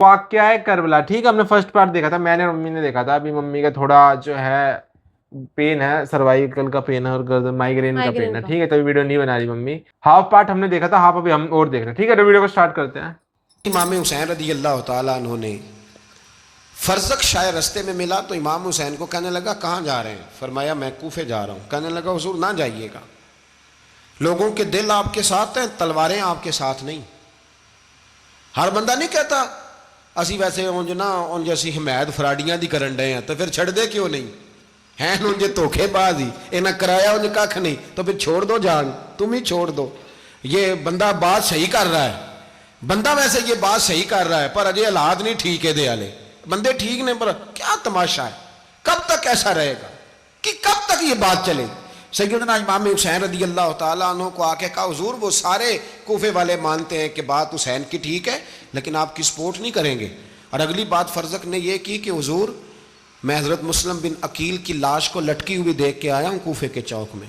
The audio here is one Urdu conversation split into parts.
واقعہ ہے کربلا. ٹھیک ہے, ہم نے فرسٹ پارٹ دیکھا تھا, میں نے ممی نے دیکھا تھا. ابھی ممی کا تھوڑا جو ہے پین ہے, سروائیکل کا پین ہے اور مائگرین کا پین ہے. ٹھیک ہے, تو ویڈیو نہیں بنا رہی ممی. ہاف پارٹ ہم نے دیکھا تھا, ہاف ابھی ہم اور دیکھ رہے ہیں. ٹھیک ہے, تو ویڈیو کو سٹارٹ کرتے ہیں. امام حسین رضی اللہ تعالیٰ عنہ نے فرزق شاہ رستے میں ملا تو امام حسین کو کہنے لگا کہاں جا رہے ہیں؟ فرمایا میں کوفے جا رہا ہوں. کہنے لگا حضور نہ جائیے گا, لوگوں کے دل آپ کے ساتھ ہیں, تلواریں آپ کے ساتھ نہیں. ہر بندہ نہیں کہتا اسی ویسے ان جیسی حمایت فراڈیاں دی کرن ڈے ہیں تو پھر چھڑ دے کیوں نہیں ہیں, ان جے دھوکے باز ہی انہیں کرایا ان کھ نہیں تو پھر چھوڑ دو جان, تم ہی چھوڑ دو. یہ بندہ بات صحیح کر رہا ہے, بندہ ویسے یہ بات صحیح کر رہا ہے پر اجے حالات نہیں ٹھیک ہے دے والے بندے ٹھیک نہیں, پر کیا تماشا ہے, کب تک ایسا رہے گا کہ کب تک یہ بات چلے. سیدنا امام حسین رضی اللہ تعالیٰ عنہ کو آ کے کہا حضور وہ سارے کوفے والے مانتے ہیں کہ بات حسین کی ٹھیک ہے لیکن آپ کی سپورٹ نہیں کریں گے. اور اگلی بات فرزق نے یہ کی کہ حضور میں حضرت مسلم بن عقیل کی لاش کو لٹکی ہوئی دیکھ کے آیا ہوں کوفے کے چوک میں.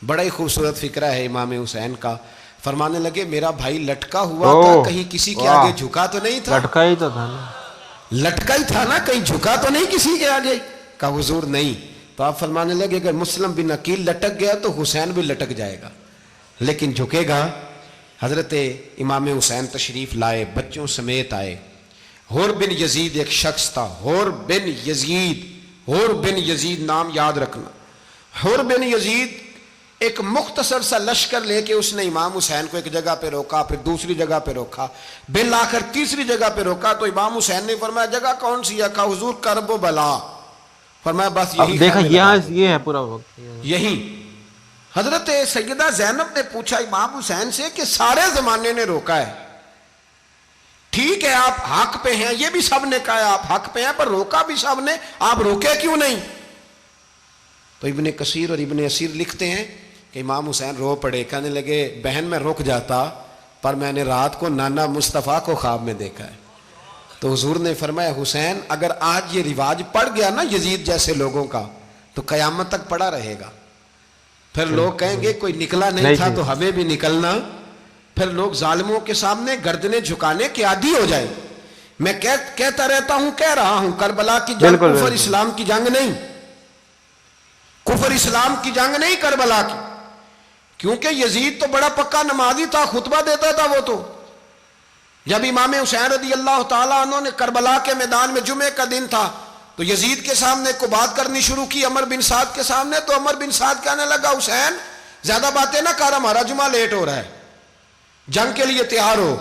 بڑا ہی خوبصورت فکرہ ہے امام حسین کا. فرمانے لگے میرا بھائی لٹکا ہوا تھا, کہیں کسی کے آگے جھکا تو نہیں تھا؟ لٹکا ہی تو تھا نا, لٹکا ہی تھا نا, کہیں جھکا تو نہیں کسی کے آگے؟ کہا حضور نہیں. تو آپ فرمانے لگے اگر مسلم بن عقیل لٹک گیا تو حسین بھی لٹک جائے گا لیکن جھکے گا. حضرت امام حسین تشریف لائے, بچوں سمیت آئے. حور بن یزید ایک شخص تھا, حور بن یزید, حور بن یزید نام یاد رکھنا. حور بن یزید ایک مختصر سا لشکر لے کے اس نے امام حسین کو ایک جگہ پہ روکا, پھر دوسری جگہ پہ روکا, بالآخر تیسری جگہ پہ روکا. تو امام حسین نے فرمایا جگہ کون سی ہے؟ کہا حضور کرب و بلا. فرمایا بس یہی دیکھا یہاں یہ ہے پورا وقت یہی. حضرت سیدہ زینب نے پوچھا امام حسین سے کہ سارے زمانے نے روکا ہے, ٹھیک ہے آپ حق پہ ہیں, یہ بھی سب نے کہا آپ حق پہ ہیں, پر روکا بھی سب نے, آپ روکے کیوں نہیں؟ تو ابن کثیر اور ابن اسیر لکھتے ہیں کہ امام حسین رو پڑے, کہنے لگے بہن میں رک جاتا پر میں نے رات کو نانا مصطفیٰ کو خواب میں دیکھا ہے. تو حضور نے فرمایا حسین اگر آج یہ رواج پڑ گیا نا یزید جیسے لوگوں کا تو قیامت تک پڑا رہے گا. پھر لوگ کہیں گے کوئی نکلا نہیں تھا تو ہمیں بھی نکلنا, پھر لوگ ظالموں کے سامنے گردنیں جھکانے کے عادی ہو جائے. میں کہتا رہتا ہوں, کہہ رہا ہوں, کربلا کی جنگ کفر اسلام کی جنگ نہیں, کفر اسلام کی جنگ نہیں کربلا کی, کیونکہ یزید تو بڑا پکا نمازی تھا, خطبہ دیتا تھا. وہ تو جب امام حسین رضی اللہ تعالیٰ عنہ نے کربلا کے میدان میں جمعے کا دن تھا تو یزید کے سامنے کو بات کرنی شروع کی, عمر بن سعد کے سامنے. تو عمر بن سعد کہنے لگا حسین زیادہ باتیں نہ کر, ہمارا جمعہ لیٹ ہو رہا ہے, جنگ کے لیے تیار ہو,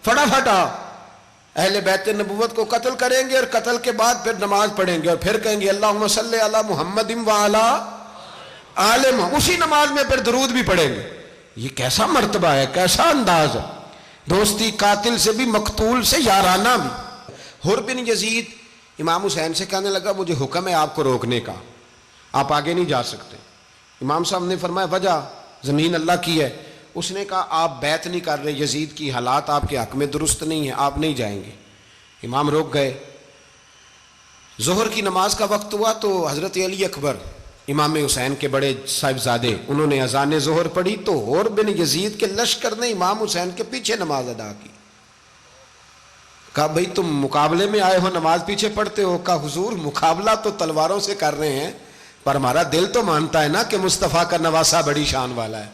فٹافٹ آ. اہل بیت نبوت کو قتل کریں گے اور قتل کے بعد پھر نماز پڑھیں گے اور پھر کہیں گے اللہم صلی علی محمد وعلی آل محمد, اسی نماز میں پھر درود بھی پڑھیں گے. یہ کیسا مرتبہ ہے, کیسا انداز ہے, دوستی قاتل سے بھی مقتول سے یارانہ بھی. حر بن یزید امام حسین سے کہنے لگا مجھے حکم ہے آپ کو روکنے کا, آپ آگے نہیں جا سکتے. امام صاحب نے فرمایا وجہ زمین اللہ کی ہے. اس نے کہا آپ بیعت نہیں کر رہے, یزید کی حالات آپ کے حق میں درست نہیں ہیں, آپ نہیں جائیں گے. امام روک گئے. ظہر کی نماز کا وقت ہوا تو حضرت علی اکبر امام حسین کے بڑے صاحبزادے انہوں نے اذان ظہر پڑھی تو حور بن یزید کے لشکر نے امام حسین کے پیچھے نماز ادا کی. کہا بھئی تم مقابلے میں آئے ہو, نماز پیچھے پڑھتے ہو؟ کہا حضور مقابلہ تو تلواروں سے کر رہے ہیں پر ہمارا دل تو مانتا ہے نا کہ مصطفیٰ کا نواسہ بڑی شان والا ہے.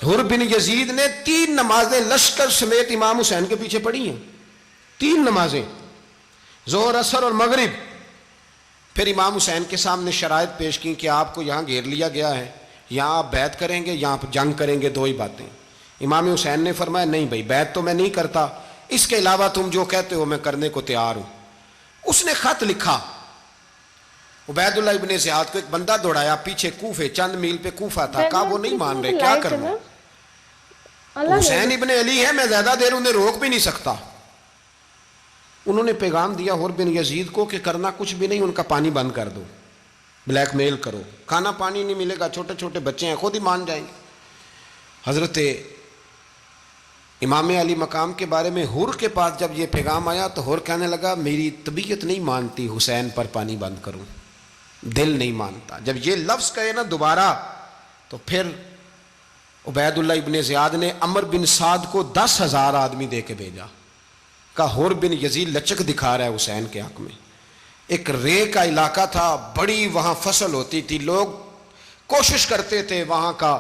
حر بن یزید نے 3 نمازیں لشکر سمیت امام حسین کے پیچھے پڑھی ہیں, 3 نمازیں, ظہر اثر اور مغرب. پھر امام حسین کے سامنے شرائط پیش کی کہ آپ کو یہاں گھیر لیا گیا ہے, یہاں آپ بیعت کریں گے, یہاں جنگ کریں گے, 2 ہی باتیں. امام حسین نے فرمایا نہیں بھائی بیعت تو میں نہیں کرتا, اس کے علاوہ تم جو کہتے ہو میں کرنے کو تیار ہوں. اس نے خط لکھا, عبید اللہ ابن زیاد کو ایک بندہ دوڑایا پیچھے, کوفے چند میل پہ کوفہ تھا. کہا وہ نہیں مان رہے, کیا کرنا؟ حسین ابن علی ہے, میں زیادہ دیر انہیں روک بھی نہیں سکتا. انہوں نے پیغام دیا حر بن یزید کو کہ کرنا کچھ بھی نہیں, ان کا پانی بند کر دو, بلیک میل کرو, کھانا پانی نہیں ملے گا, چھوٹے چھوٹے بچے ہیں, خود ہی مان جائیں گے. حضرت امام علی مقام کے بارے میں حر کے پاس جب یہ پیغام آیا تو حر کہنے لگا میری طبیعت نہیں مانتی حسین پر پانی بند کروں, دل نہیں مانتا. جب یہ لفظ کہے نا دوبارہ تو پھر عبید اللہ ابن زیاد نے عمر بن سعد کو 10,000 آدمی دے کے بھیجا. کا ہور بن یزید لچک دکھا رہا ہے حسین کے حق میں. ایک رے کا علاقہ تھا, بڑی وہاں فصل ہوتی تھی, لوگ کوشش کرتے تھے وہاں کا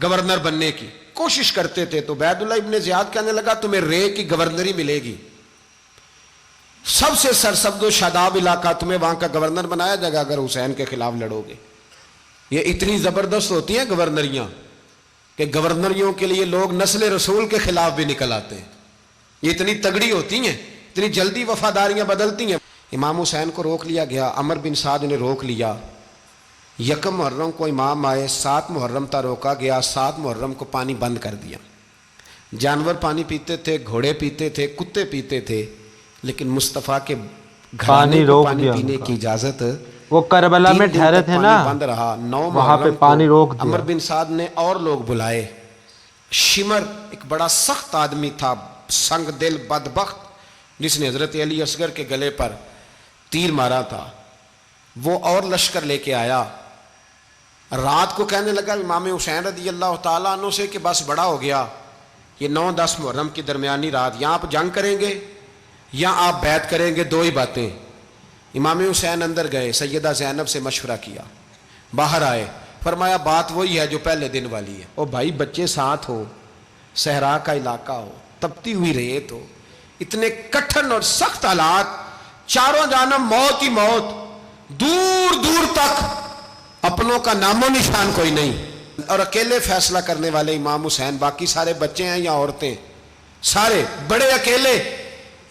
گورنر بننے کی, کوشش کرتے تھے. تو عبید اللہ ابن زیاد کہنے لگا تمہیں رے کی گورنری ملے گی, سب سے سرسبز و شاداب علاقہ, تمہیں وہاں کا گورنر بنایا جائے گا اگر حسین کے خلاف لڑو گے. یہ اتنی زبردست ہوتی ہیں گورنریاں کہ گورنریوں کے لیے لوگ نسل رسول کے خلاف بھی نکل آتے ہیں. یہ اتنی تگڑی ہوتی ہیں, اتنی جلدی وفاداریاں بدلتی ہیں. امام حسین کو روک لیا گیا, عمر بن سعد نے روک لیا. یکم محرم کو امام آئے, 7 محرم تا روکا گیا, 7 محرم کو پانی بند کر دیا. جانور پانی پیتے تھے, گھوڑے پیتے تھے, کتے پیتے تھے, لیکن مصطفیٰ کے گھرانے کو پانی پینے کی اجازت. وہ کربلا میں ٹھہرے تھے نا, بند رہا. 9 وہاں پہ پانی روک دیا. عمر بن سعد نے اور لوگ بلائے. شمر ایک بڑا سخت آدمی تھا, سنگ دل بدبخت, جس نے حضرت علی اصغر کے گلے پر تیر مارا تھا, وہ اور لشکر لے کے آیا. رات کو کہنے لگا امام حسین رضی اللہ تعالیٰ عنہ سے کہ بس بڑا ہو گیا, یہ 9-10 محرم کی درمیانی رات, یہاں آپ جنگ کریں گے یا آپ بیعت کریں گے, 2 ہی باتیں. امام حسین اندر گئے, سیدہ زینب سے مشورہ کیا, باہر آئے, فرمایا بات وہی ہے جو پہلے دن والی ہے. او بھائی بچے ساتھ ہو, صحرا کا علاقہ ہو, تپتی ہوئی ریت ہو, اتنے کٹھن اور سخت حالات, چاروں جانب موت ہی موت, دور دور تک اپنوں کا نام و نشان کوئی نہیں, اور اکیلے فیصلہ کرنے والے امام حسین, باقی سارے بچے ہیں یا عورتیں, سارے بڑے اکیلے.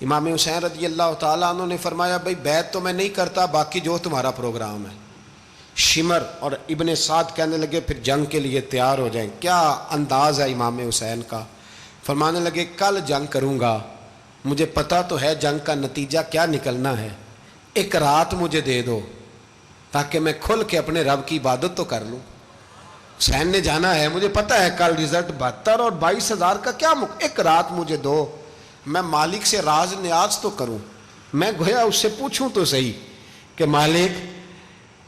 امام حسین رضی اللہ تعالیٰ عنہ نے فرمایا بھائی بیعت تو میں نہیں کرتا, باقی جو تمہارا پروگرام ہے. شمر اور ابن سعد کہنے لگے پھر جنگ کے لیے تیار ہو جائیں. کیا انداز ہے امام حسین کا, فرمانے لگے کل جنگ کروں گا, مجھے پتا تو ہے جنگ کا نتیجہ کیا نکلنا ہے, 1 رات مجھے دے دو تاکہ میں کھل کے اپنے رب کی عبادت تو کر لوں. حسین نے جانا ہے, مجھے پتا ہے کل رزلٹ 72 اور 22,000 کا کیا 1 رات مجھے دو, میں مالک سے راز نیاز تو کروں, میں گویا اس سے پوچھوں تو صحیح کہ مالک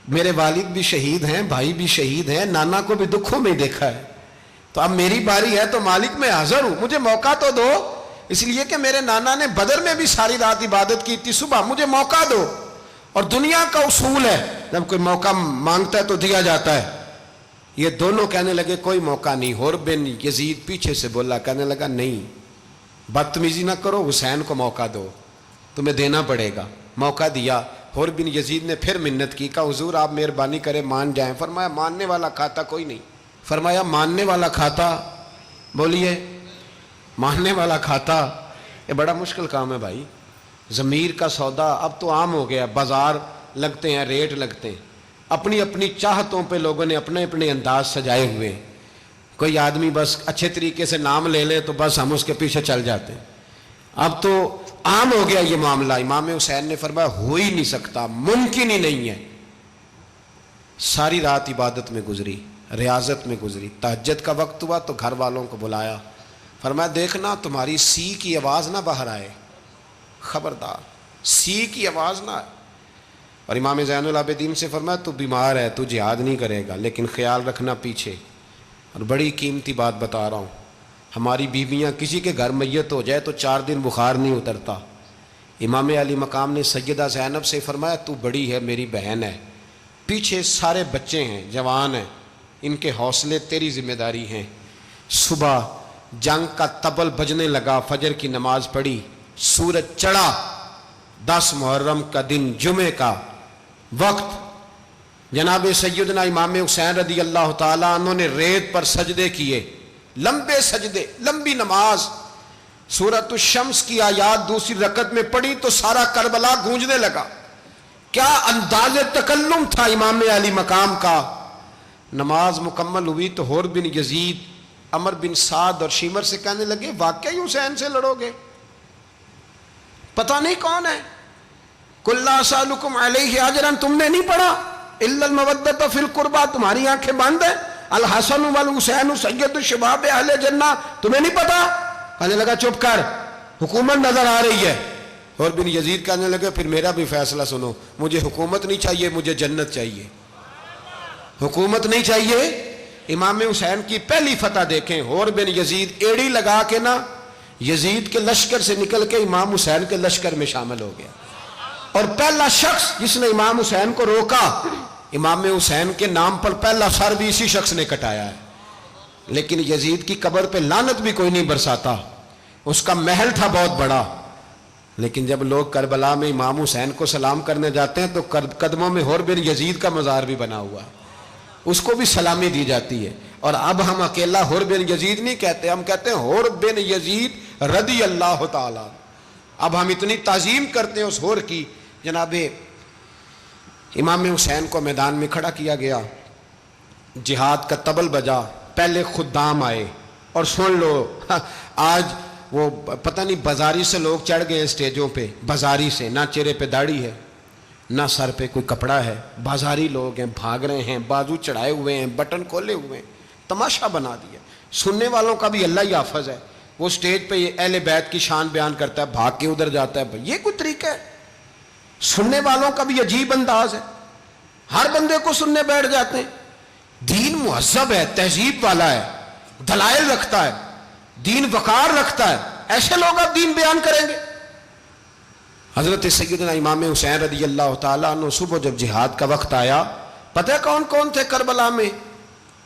میرے والد بھی شہید ہیں, بھائی بھی شہید ہیں, نانا کو بھی دکھوں میں دیکھا ہے, تو اب میری باری ہے تو مالک میں حاضر ہوں, مجھے موقع تو دو, اس لیے کہ میرے نانا نے بدر میں بھی ساری رات عبادت کی تھی, صبح مجھے موقع دو. اور دنیا کا اصول ہے جب کوئی موقع مانگتا ہے تو دیا جاتا ہے. یہ دونوں کہنے لگے کوئی موقع نہیں. حور بن یزید پیچھے سے بولا, کہنے لگا نہیں بدتمیزی نہ کرو, حسین کو موقع دو, تمہیں دینا پڑے گا. موقع دیا. حور بن یزید نے پھر منت کی, کہا حضور آپ مہربانی کریں مان جائیں. فرمایا ماننے والا کھاتا کوئی نہیں. فرمایا ماننے والا کھاتا, بولیے ماننے والا کھاتا, یہ بڑا مشکل کام ہے بھائی. ضمیر کا سودا اب تو عام ہو گیا, بازار لگتے ہیں, ریٹ لگتے ہیں, اپنی اپنی چاہتوں پہ لوگوں نے اپنے اپنے انداز سجائے ہوئے ہیں. کوئی آدمی بس اچھے طریقے سے نام لے لے تو بس ہم اس کے پیچھے چل جاتے ہیں. اب تو عام ہو گیا یہ معاملہ. امام حسین نے فرمایا ہو ہی نہیں سکتا, ممکن ہی نہیں ہے. ساری رات عبادت میں گزری, ریاضت میں گزری. تہجد کا وقت ہوا تو گھر والوں کو بلایا, فرمایا دیکھنا تمہاری سی کی آواز نہ باہر آئے, خبردار سی کی آواز نہ آئے. اور امام زین العابدین سے فرمایا تو بیمار ہے, تو جہاد نہیں کرے گا, لیکن خیال رکھنا پیچھے. اور بڑی قیمتی بات بتا رہا ہوں, ہماری بیویاں کسی کے گھر میت ہو جائے تو 4 دن بخار نہیں اترتا. امام علی مقام نے سیدہ زینب سے فرمایا تو بڑی ہے, میری بہن ہے, پیچھے سارے بچے ہیں, جوان ہیں, ان کے حوصلے تیری ذمہ داری ہیں. صبح جنگ کا طبل بجنے لگا, فجر کی نماز پڑھی, سورج چڑھا, 10 محرم کا دن, جمعے کا وقت. جناب سیدنا امام حسین رضی اللہ تعالیٰ عنہ نے ریت پر سجدے کیے, لمبے سجدے, لمبی نماز. سورۃ الشمس کی آیات دوسری رکعت میں پڑھی تو سارا کربلا گونجنے لگا. کیا انداز تکلم تھا امام علی مقام کا. نماز مکمل ہوئی تو حور بن یزید, عمر بن سعد اور شمر سے کہنے لگے واقعی حسین سے لڑو گے, پتہ نہیں کون ہے. قل لا اسألکم علیہ اجرا, تم نے نہیں پڑھا, الا المودۃ فی القربى, تمہاری آنکھیں بند ہیں. الحسن والحسین سید الشباب اہل جنہ, تمہیں نہیں پتا. کہنے لگا چپ کر, حکومت نظر آ رہی ہے. اور بن یزید کہنے لگے پھر میرا بھی فیصلہ سنو, مجھے حکومت نہیں چاہیے, مجھے جنت چاہیے, حکومت نہیں چاہیے. امام حسین کی پہلی فتح دیکھیں, حور بن یزید ایڑی لگا کے نا یزید کے لشکر سے نکل کے امام حسین کے لشکر میں شامل ہو گیا، اور پہلا شخص جس نے امام حسین کو روکا، امام حسین کے نام پر پہلا سر بھی اسی شخص نے کٹایا ہے۔ لیکن یزید کی قبر پہ لعنت بھی کوئی نہیں برساتا، اس کا محل تھا بہت بڑا، لیکن جب لوگ کربلا میں امام حسین کو سلام کرنے جاتے ہیں تو قدموں میں حور بن یزید کا مزار بھی بنا ہوا ہے، اس کو بھی سلامی دی جاتی ہے۔ اور اب ہم اکیلا حور بن یزید نہیں کہتے، ہم کہتے ہیں حور بن یزید رضی اللہ تعالی۔ اب ہم اتنی تعظیم کرتے ہیں اس حور کی۔ جناب امام حسین کو میدان میں کھڑا کیا گیا، جہاد کا طبل بجا، پہلے خدام آئے، اور سن لو آج وہ پتہ نہیں بازاری سے لوگ چڑھ گئے اسٹیجوں پہ، بازاری سے، نہ چہرے پہ داڑھی ہے نہ سر پہ کوئی کپڑا ہے، بازاری لوگ ہیں، بھاگ رہے ہیں، بازو چڑھائے ہوئے ہیں، بٹن کھولے ہوئے ہیں، تماشا بنا دیا۔ سننے والوں کا بھی اللہ ہی حافظ ہے، وہ سٹیج پہ یہ اہل بیت کی شان بیان کرتا ہے، بھاگ کے ادھر جاتا ہے، یہ کوئی طریقہ ہے؟ سننے والوں کا بھی عجیب انداز ہے، ہر بندے کو سننے بیٹھ جاتے ہیں۔ دین مہذب ہے، تہذیب والا ہے، دلائل رکھتا ہے، دین وقار رکھتا ہے، ایسے لوگ اب دین بیان کریں گے؟ حضرت سیدنا امام حسین رضی اللہ تعالیٰ عنہ صبح جب جہاد کا وقت آیا، پتہ ہے کون کون تھے کربلا میں؟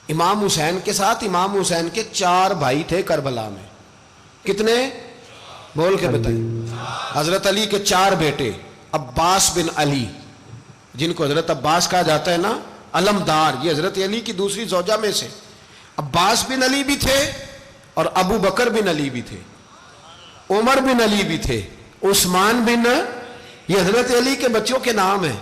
امام حسین کے ساتھ امام حسین کے 4 بھائی تھے کربلا میں۔ کتنے؟ بول کے بتائیں۔ حضرت علی کے 4 بیٹے، عباس بن علی، جن کو حضرت عباس کہا جاتا ہے نا، علمدار، یہ حضرت علی کی دوسری زوجہ میں سے عباس بن علی بھی تھے، اور ابو بکر بن علی بھی تھے، عمر بن علی بھی تھے، عثمان بن، یہ حضرت علی کے بچوں کے نام ہیں۔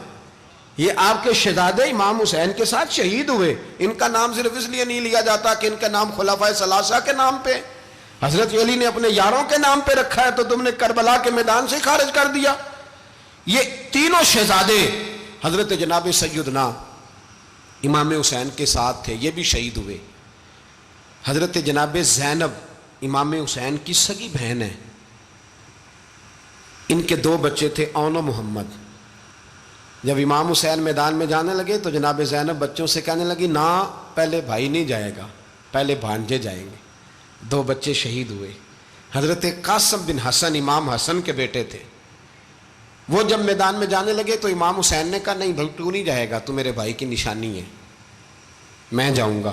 یہ آپ کے شہزادے امام حسین کے ساتھ شہید ہوئے، ان کا نام صرف اس لیے نہیں لیا جاتا کہ ان کا نام خلفائے ثلاثہ کے نام پہ، حضرت علی نے اپنے یاروں کے نام پہ رکھا ہے، تو تم نے کربلا کے میدان سے خارج کر دیا۔ یہ تینوں شہزادے حضرت جناب سیدنا امام حسین کے ساتھ تھے، یہ بھی شہید ہوئے۔ حضرت جناب زینب امام حسین کی سگی بہن ہے، ان کے 2 بچے تھے، اون و محمد۔ جب امام حسین میدان میں جانے لگے تو جناب زینب بچوں سے کہنے لگی، نہ پہلے بھائی نہیں جائے گا، پہلے بھانجے جائیں گے۔ 2 بچے شہید ہوئے۔ حضرت قاسم بن حسن امام حسن کے بیٹے تھے، وہ جب میدان میں جانے لگے تو امام حسین نے کہا، نہیں بھائی تو نہیں جائے گا، تو میرے بھائی کی نشانی ہے، میں جاؤں گا۔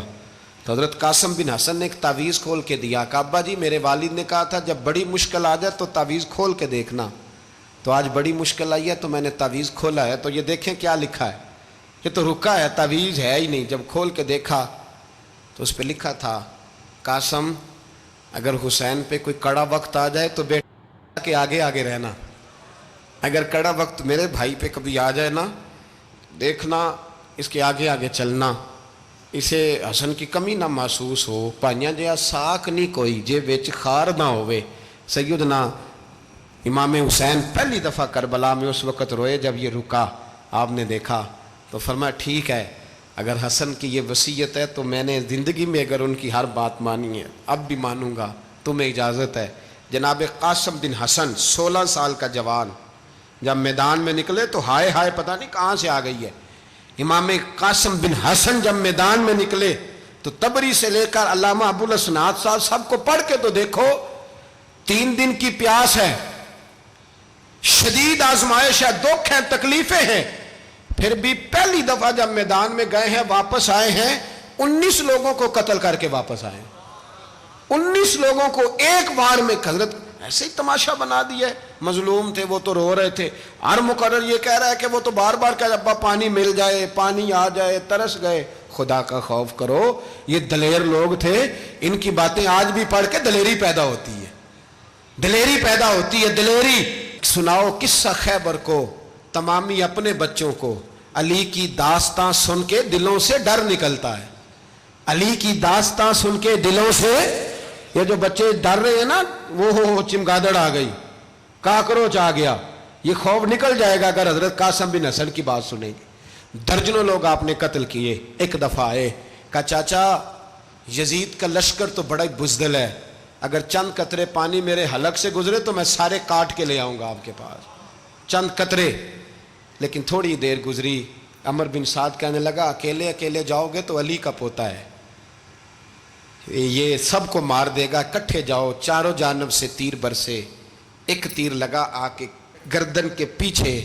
تو حضرت قاسم بن حسن نے ایک تعویذ کھول کے دیا، کہ ابا جی میرے والد نے کہا تھا جب بڑی مشکل آ جائے تو تعویذ کھول کے دیکھنا، تو آج بڑی مشکل آئی ہے تو میں نے تعویذ کھولا ہے، تو یہ دیکھیں کیا لکھا ہے، یہ تو رکا ہے، تعویذ ہے ہی نہیں۔ جب کھول کے دیکھا تو اس پہ لکھا تھا، قاسم اگر حسین پہ کوئی کڑا وقت آ جائے تو بیٹا کے آگے آگے رہنا، اگر کڑا وقت میرے بھائی پہ کبھی آ جائے نا، دیکھنا اس کے آگے آگے چلنا، اسے حسن کی کمی نہ محسوس ہو، پائیاں جہاں ساکھ نہیں کوئی جے وچ خار نہ ہوئے۔ سیدنا امام حسین پہلی دفعہ کربلا میں اس وقت روئے جب یہ رکا، آپ نے دیکھا تو فرمایا ٹھیک ہے، اگر حسن کی یہ وصیت ہے تو میں نے زندگی میں اگر ان کی ہر بات مانی ہے اب بھی مانوں گا، تمہیں اجازت ہے۔ جناب قاسم بن حسن 16 سال کا جوان جب میدان میں نکلے تو ہائے ہائے پتہ نہیں کہاں سے آ گئی ہے۔ امام قاسم بن حسن جب میدان میں نکلے تو تبری سے لے کر علامہ ابو الاسناد صاحب سب کو پڑھ کے تو دیکھو، 3 دن کی پیاس ہے، شدید آزمائش ہے، دکھ ہے، تکلیفیں ہیں، پھر بھی پہلی دفعہ جب میدان میں گئے ہیں واپس آئے ہیں 19 لوگوں کو قتل کر کے واپس آئے ہیں، 19 لوگوں کو ایک بار میں۔ حضرت ایسے ہی تماشا بنا دیا ہے، مظلوم تھے وہ تو رو رہے تھے، ہر مقرر یہ کہہ رہا ہے کہ وہ تو بار بار کہہ ابا پانی مل جائے، پانی آ جائے، ترس گئے۔ خدا کا خوف کرو، یہ دلیر لوگ تھے، ان کی باتیں آج بھی پڑھ کے دلیری پیدا ہوتی ہے، دلیری پیدا ہوتی ہے، دلیری۔ سناؤ قصہ خیبر کو تمامی اپنے بچوں کو، علی کی داستاں سن کے دلوں سے ڈر نکلتا ہے، علی کی داستاں سن کے دلوں سے، یہ جو بچے ڈر رہے ہیں نا، وہ چمگادڑ آ گئی، کاکروچ آ گیا، یہ خوف نکل جائے گا اگر حضرت قاسم بن حسن کی بات سنیں گے۔ درجنوں لوگ آپ نے قتل کیے۔ ایک دفعہ آئے، کہا چاچا یزید کا لشکر تو بڑا ہی بزدل ہے، اگر چند قطرے پانی میرے حلق سے گزرے تو میں سارے کاٹ کے لے آؤں گا آپ کے پاس، چند قطرے۔ لیکن تھوڑی دیر گزری، عمر بن سعد کہنے لگا اکیلے اکیلے جاؤ گے تو علی کا پوتا ہے، یہ سب کو مار دے گا, کٹھے جاؤ, چاروں جانب سے تیر برسے, ایک تیر لگا آ کے گردن کے پیچھے,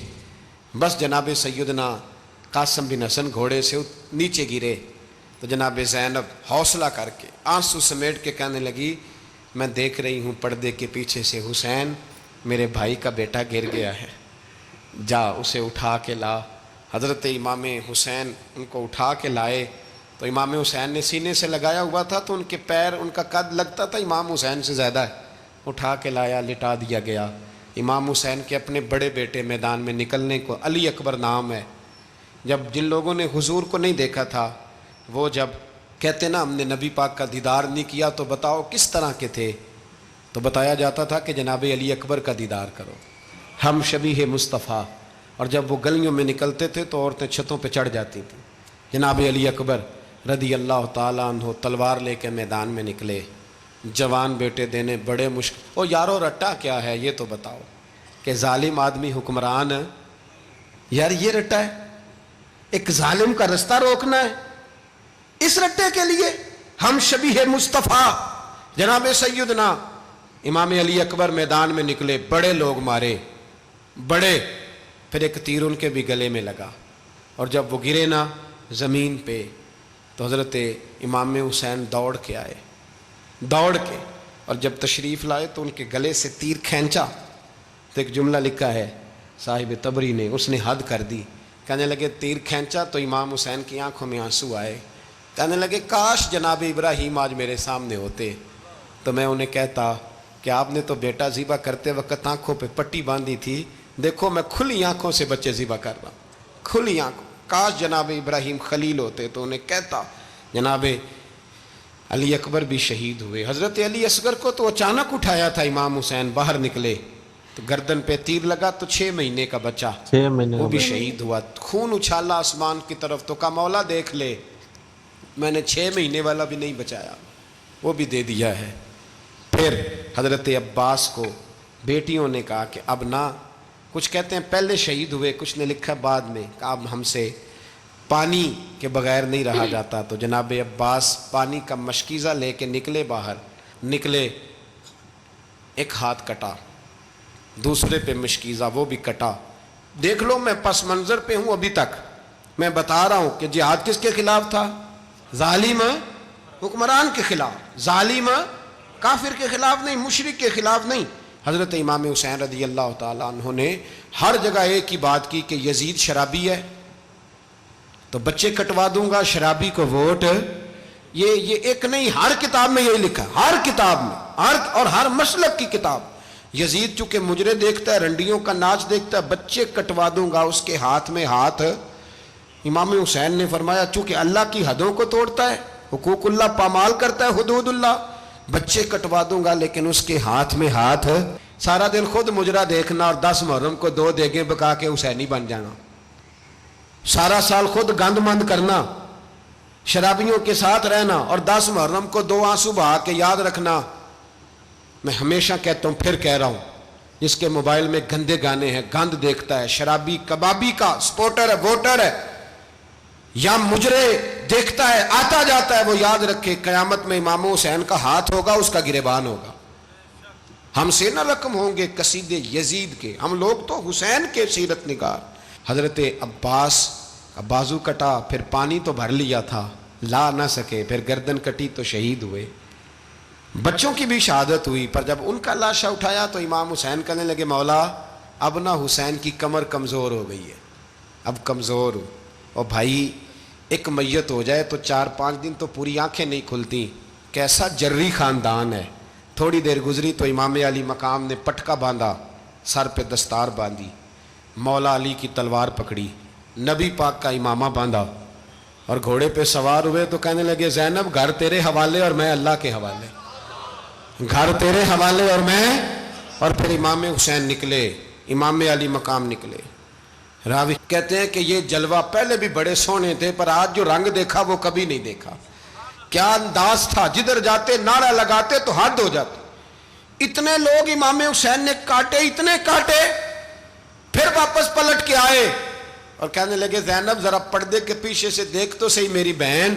بس جناب سیدنا قاسم بن حسن گھوڑے سے نیچے گرے. تو جناب زینب حوصلہ کر کے آنسو سمیٹ کے کہنے لگی, میں دیکھ رہی ہوں پردے کے پیچھے سے حسین میرے بھائی کا بیٹا گر گیا ہے, جا اسے اٹھا کے لا. حضرت امام حسین ان کو اٹھا کے لائے. تو امام حسین نے سینے سے لگایا ہوا تھا تو ان کے پیر, ان کا قد لگتا تھا امام حسین سے زیادہ ہے. اٹھا کے لایا, لٹا دیا گیا. امام حسین کے اپنے بڑے بیٹے میدان میں نکلنے کو, علی اکبر نام ہے, جب جن لوگوں نے حضور کو نہیں دیکھا تھا وہ جب کہتے نا ہم نے نبی پاک کا دیدار نہیں کیا تو بتاؤ کس طرح کے تھے, تو بتایا جاتا تھا کہ جناب علی اکبر کا دیدار کرو, ہم شبیہ مصطفیٰ. اور جب وہ گلیوں میں نکلتے تھے تو عورتیں چھتوں پہ چڑھ جاتی تھیں. جناب علی اکبر رضی اللہ تعالیٰ عنہ تلوار لے کے میدان میں نکلے, جوان بیٹے دینے بڑے مشکل. او یارو رٹا کیا ہے یہ تو بتاؤ, کہ ظالم آدمی حکمران ہے یار, یہ رٹا ہے, ایک ظالم کا رستہ روکنا ہے, اس رٹے کے لیے ہم شبیہ مصطفیٰ. جناب سیدنا امام علی اکبر میدان میں نکلے, بڑے لوگ مارے, بڑے, پھر ایک تیر ان کے بھی گلے میں لگا. اور جب وہ گرے نا زمین پہ تو حضرت امام حسین دوڑ کے آئے, دوڑ کے, اور جب تشریف لائے تو ان کے گلے سے تیر کھینچا. تو ایک جملہ لکھا ہے صاحب تبری نے, اس نے حد کر دی. کہنے لگے تیر کھینچا تو امام حسین کی آنکھوں میں آنسو آئے. کہنے لگے کاش جناب ابراہیم آج میرے سامنے ہوتے تو میں انہیں کہتا کہ آپ نے تو بیٹا ذبح کرتے وقت آنکھوں پہ پٹی باندھی تھی, دیکھو میں کھلی آنکھوں سے بچے ذبح کر رہا ہوں, کھلی آنکھوں. کاش جناب ابراہیم خلیل ہوتے تو انہیں کہتا. جناب علی اکبر بھی شہید ہوئے. حضرت علی اصغر کو تو اچانک اٹھایا تھا امام حسین, باہر نکلے تو گردن پہ تیر لگا تو 6 مہینے کا بچہ, 6 مہینے وہ بھی شہید ہوا. خون اچھالا آسمان کی طرف تو کہا مولا دیکھ لے, میں نے 6 مہینے والا بھی نہیں بچایا, وہ بھی دے دیا ہے. پھر حضرت عباس کو بیٹیوں نے کہا کہ اب نہ, کچھ کہتے ہیں پہلے شہید ہوئے, کچھ نے لکھا بعد میں, کہ اب ہم سے پانی کے بغیر نہیں رہا جاتا. تو جناب عباس پانی کا مشکیزہ لے کے نکلے, باہر نکلے, ایک ہاتھ کٹا, دوسرے پہ مشکیزہ وہ بھی کٹا. دیکھ لو میں پس منظر پہ ہوں ابھی تک, میں بتا رہا ہوں کہ جہاد کس کے خلاف تھا, ظالم حکمران کے خلاف, ظالم کافر کے خلاف نہیں, مشرک کے خلاف نہیں. حضرت امام حسین رضی اللہ تعالیٰ عنہ نے ہر جگہ ایک ہی بات کی کہ یزید شرابی ہے تو بچے کٹوا دوں گا, شرابی کو ووٹ. یہ ایک نہیں, ہر کتاب میں یہی لکھا, ہر کتاب میں, اور ہر مسلک کی کتاب. یزید چونکہ مجرے دیکھتا ہے, رنڈیوں کا ناچ دیکھتا ہے, بچے کٹوا دوں گا, اس کے ہاتھ میں ہاتھ. امام حسین نے فرمایا چونکہ اللہ کی حدوں کو توڑتا ہے, حقوق اللہ پامال کرتا ہے, حدود اللہ, بچے کٹوا دوں گا لیکن اس کے ہاتھ میں ہاتھ. سارا دن خود مجرا دیکھنا اور 10 محرم کو 2 دیگیں پکا کے حسینی بن جانا, سارا سال خود گند مند کرنا, شرابیوں کے ساتھ رہنا, اور 10 محرم کو 2 آنسو بہا کے یاد رکھنا. میں ہمیشہ کہتا ہوں, پھر کہہ رہا ہوں, جس کے موبائل میں گندے گانے ہیں, گند دیکھتا ہے, شرابی کبابی کا سپورٹر ہے, ووٹر ہے, یا مجرے دیکھتا ہے, آتا جاتا ہے, وہ یاد رکھے قیامت میں امام حسین کا ہاتھ ہوگا, اس کا گریبان ہوگا. ہم سے نہ رقم ہوں گے قصیدے یزید کے, ہم لوگ تو حسین کے سیرت نگار. حضرت عباس کا بازو کٹا, پھر پانی تو بھر لیا تھا, لا نہ سکے, پھر گردن کٹی تو شہید ہوئے. بچوں کی بھی شہادت ہوئی, پر جب ان کا لاشا اٹھایا تو امام حسین کہنے لگے مولا اب نہ حسین کی کمر کمزور ہو گئی ہے, اب کمزور ہو. اور بھائی ایک میت ہو جائے تو 4-5 دن تو پوری آنکھیں نہیں کھلتی, کیسا جری خاندان ہے. تھوڑی دیر گزری تو امام علی مقام نے پٹکا باندھا, سر پہ دستار باندھی, مولا علی کی تلوار پکڑی, نبی پاک کا امامہ باندھا, اور گھوڑے پہ سوار ہوئے تو کہنے لگے زینب گھر تیرے حوالے اور میں اللہ کے حوالے, گھر تیرے حوالے اور میں. اور پھر امام حسین نکلے, امام علی مقام نکلے. راوی کہتے ہیں کہ یہ جلوہ پہلے بھی بڑے سونے تھے, پر آج جو رنگ دیکھا وہ کبھی نہیں دیکھا. کیا انداز تھا, جدھر جاتے نعرہ لگاتے تو حد ہو جاتے. اتنے لوگ امام حسین نے کاٹے, اتنے کاٹے, پھر واپس پلٹ کے آئے اور کہنے لگے زینب ذرا پردے کے پیچھے سے دیکھ تو صحیح میری بہن,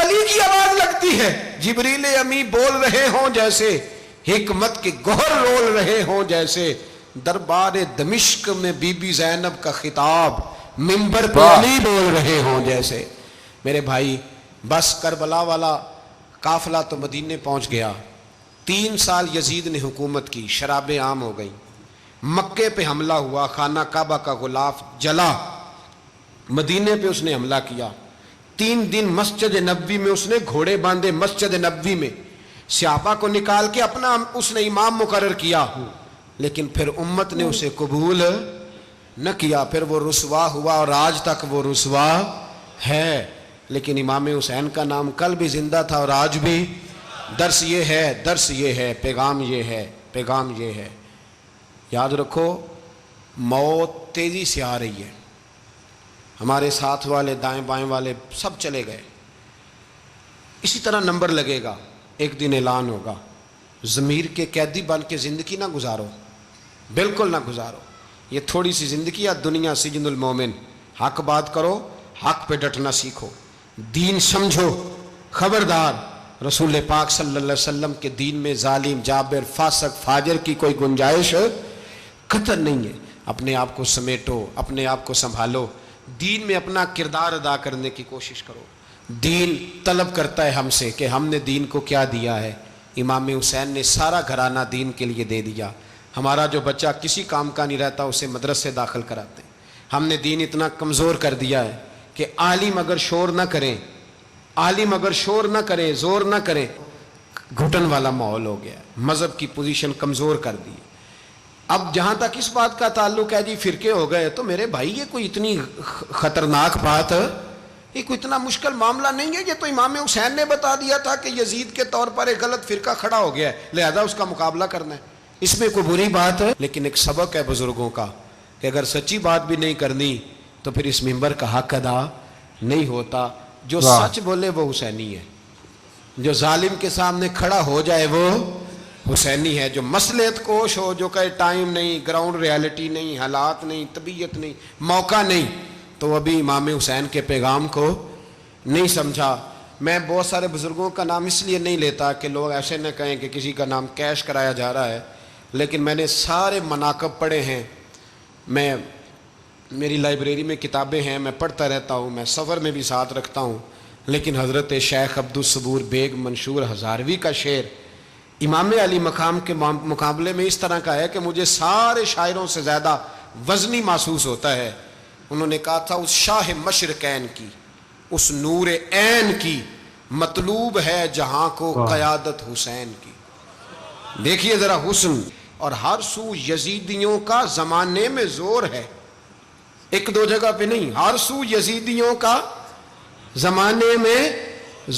علی کی آواز لگتی ہے، جبریل امی بول رہے ہوں جیسے، حکمت کے گوہر رول رہے ہوں جیسے، دربار دمشق میں بی بی زینب کا خطاب منبر پہ علی بول رہے ہوں جیسے۔ میرے بھائی بس کربلا والا قافلہ تو مدینے پہنچ گیا، 3 سال یزید نے حکومت کی، شرابیں عام ہو گئیں، مکے پہ حملہ ہوا، خانہ کعبہ کا غلاف جلا، مدینے پہ اس نے حملہ کیا، 3 دن مسجد نبوی میں اس نے گھوڑے باندھے، مسجد نبوی میں صحابہ کو نکال کے اپنا اس نے امام مقرر کیا، لیکن پھر امت نے اسے قبول نہ کیا، پھر وہ رسوا ہوا اور آج تک وہ رسوا ہے۔ لیکن امام حسین کا نام کل بھی زندہ تھا اور آج بھی۔ درس یہ ہے، پیغام یہ ہے، پیغام یہ ہے، یاد رکھو موت تیزی سے آ رہی ہے، ہمارے ساتھ والے دائیں بائیں والے سب چلے گئے، اسی طرح نمبر لگے گا، ایک دن اعلان ہوگا۔ ضمیر کے قیدی بن کے زندگی نہ گزارو، بالکل نہ گزارو، یہ تھوڑی سی زندگی ہے دنیا سجن المومن۔ حق بات کرو، حق پہ ڈٹنا سیکھو، دین سمجھو، خبردار رسول پاک صلی اللہ علیہ وسلم کے دین میں ظالم، جابر، فاسق، فاجر کی کوئی گنجائش قطر نہیں ہے۔ اپنے آپ کو سمیٹو، اپنے آپ کو سنبھالو، دین میں اپنا کردار ادا کرنے کی کوشش کرو۔ دین طلب کرتا ہے ہم سے کہ ہم نے دین کو کیا دیا ہے۔ امام حسین نے سارا گھرانہ دین کے لیے دے دیا۔ ہمارا جو بچہ کسی کام کا نہیں رہتا اسے مدرسے داخل کراتے ہیں۔ ہم نے دین اتنا کمزور کر دیا ہے کہ عالم اگر شور نہ کریں، عالم اگر شور نہ کریں، زور نہ کریں، گھٹن والا ماحول ہو گیا ہے، مذہب کی پوزیشن کمزور کر دی۔ اب جہاں تک اس بات کا تعلق ہے جی فرقے ہو گئے، تو میرے بھائی یہ کوئی اتنی خطرناک بات ہے، یہ کوئی اتنا مشکل معاملہ نہیں ہے۔ یہ تو امام حسین نے بتا دیا تھا کہ یزید کے طور پر ایک غلط فرقہ کھڑا ہو گیا ہے، لہذا اس کا مقابلہ کرنا ہے، اس میں کوئی بری بات ہے؟ لیکن ایک سبق ہے بزرگوں کا کہ اگر سچی بات بھی نہیں کرنی تو پھر اس منبر کا حق ادا نہیں ہوتا۔ جو سچ بولے وہ حسینی ہے، جو ظالم کے سامنے کھڑا ہو جائے وہ حسینی ہے، جو مصلحت کوش ہو، جو کہے ٹائم نہیں، گراؤنڈ ریالٹی نہیں، حالات نہیں، طبیعت نہیں، موقع نہیں، تو ابھی امام حسین کے پیغام کو نہیں سمجھا۔ میں بہت سارے بزرگوں کا نام اس لیے نہیں لیتا کہ لوگ ایسے نہ کہیں کہ کسی کا نام کیش کرایا جا رہا ہے، لیکن میں نے سارے مناقب پڑھے ہیں، میری لائبریری میں کتابیں ہیں، میں پڑھتا رہتا ہوں، میں سفر میں بھی ساتھ رکھتا ہوں، لیکن حضرت شیخ عبدالصبور بیگ منشور ہزاروی کا شعر امام علی مقام کے مقابلے میں اس طرح کا ہے کہ مجھے سارے شاعروں سے زیادہ وزنی محسوس ہوتا ہے۔ انہوں نے کہا تھا اس شاہ مشرقین کی، اس نور عین کی مطلوب ہے جہاں کو قیادت حسین کی۔ دیکھیے ذرا حسن، اور ہر سو یزیدیوں کا زمانے میں زور ہے، ایک دو جگہ پہ نہیں، ہر سو یزیدیوں کا زمانے میں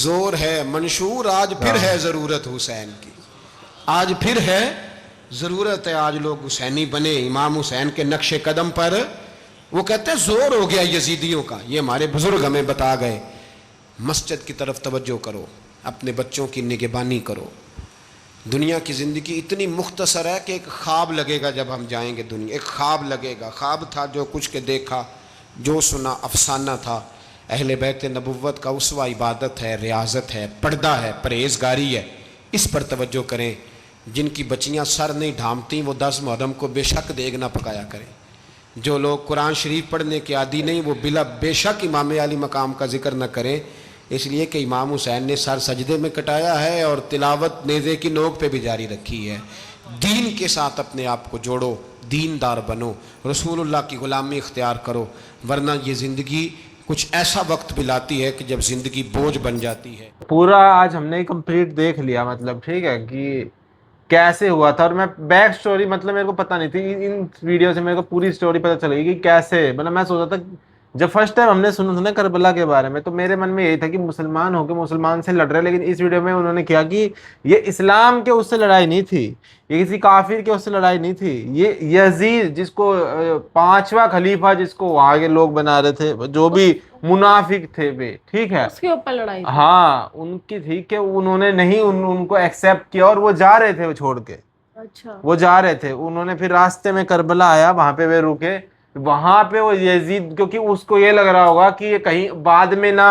زور ہے۔ منشور آج پھر ہے ضرورت حسین کی، آج پھر ہے ضرورت ہے، آج لوگ حسینی بنے، امام حسین کے نقش قدم پر۔ وہ کہتے ہیں زور ہو گیا یزیدیوں کا، یہ ہمارے بزرگ ہمیں بتا گئے۔ مسجد کی طرف توجہ کرو، اپنے بچوں کی نگہبانی کرو۔ دنیا کی زندگی اتنی مختصر ہے کہ ایک خواب لگے گا جب ہم جائیں گے دنیا، ایک خواب لگے گا، خواب تھا جو کچھ کے دیکھا، جو سنا افسانہ تھا۔ اہل بیت نبوت کا اسوہ عبادت ہے، ریاضت ہے، پردہ ہے، پرہیزگاری ہے، اس پر توجہ کریں۔ جن کی بچیاں سر نہیں ڈھانپتیں وہ 10 محرم کو بے شک دیگ نہ پکایا کریں۔ جو لوگ قرآن شریف پڑھنے کے عادی نہیں وہ بے شک امام علی مقام کا ذکر نہ کریں، اس لیے کہ امام حسین نے سر سجدے میں کٹایا ہے اور تلاوت نیزے کی نوک پہ بھی جاری رکھی ہے۔ دین کے ساتھ اپنے آپ کو جوڑو، دیندار بنو، رسول اللہ کی غلامی اختیار کرو، ورنہ یہ زندگی کچھ ایسا وقت بھی لاتی ہے کہ جب زندگی بوجھ بن جاتی ہے۔ پورا آج ہم نے کمپلیٹ دیکھ لیا، مطلب ٹھیک ہے کہ کیسے ہوا تھا، اور میں بیک سٹوری مطلب میرے کو پتہ نہیں تھی، ان ویڈیو سے میرے کو پوری سٹوری پتہ چلے گی کہ کیسے، مطلب میں سوچا تھا جب فرسٹ ٹائم ہم نے سنا تھا نا کربلا کے بارے میں تو میرے من میں یہی تھا کہ مسلمان ہو کے مسلمان سے لڑ رہے، لیکن اس ویڈیو میں انہوں نے کیا کہ یہ اسلام کے اس سے لڑائی نہیں تھی، یہ کسی کافر کے اس سے لڑائی نہیں تھی، یہ یزید جس کو 5واں خلیفہ جس کو وہاں کے لوگ بنا رہے تھے، جو بھی منافق تھے بے، ٹھیک ہے، اس کے اوپر لڑائی تھی۔ ہاں ان کی تھی کہ انہوں نے نہیں ان کو ایکسیپٹ کیا اور وہ جا رہے تھے، وہ چھوڑ کے اچھا وہ جا رہے تھے، انہوں نے پھر راستے میں کربلا آیا، وہاں پہ وہ رکے، وہاں پہ وہ یزید، کیونکہ اس کو یہ لگ رہا ہوگا کہ یہ کہیں بعد میں نہ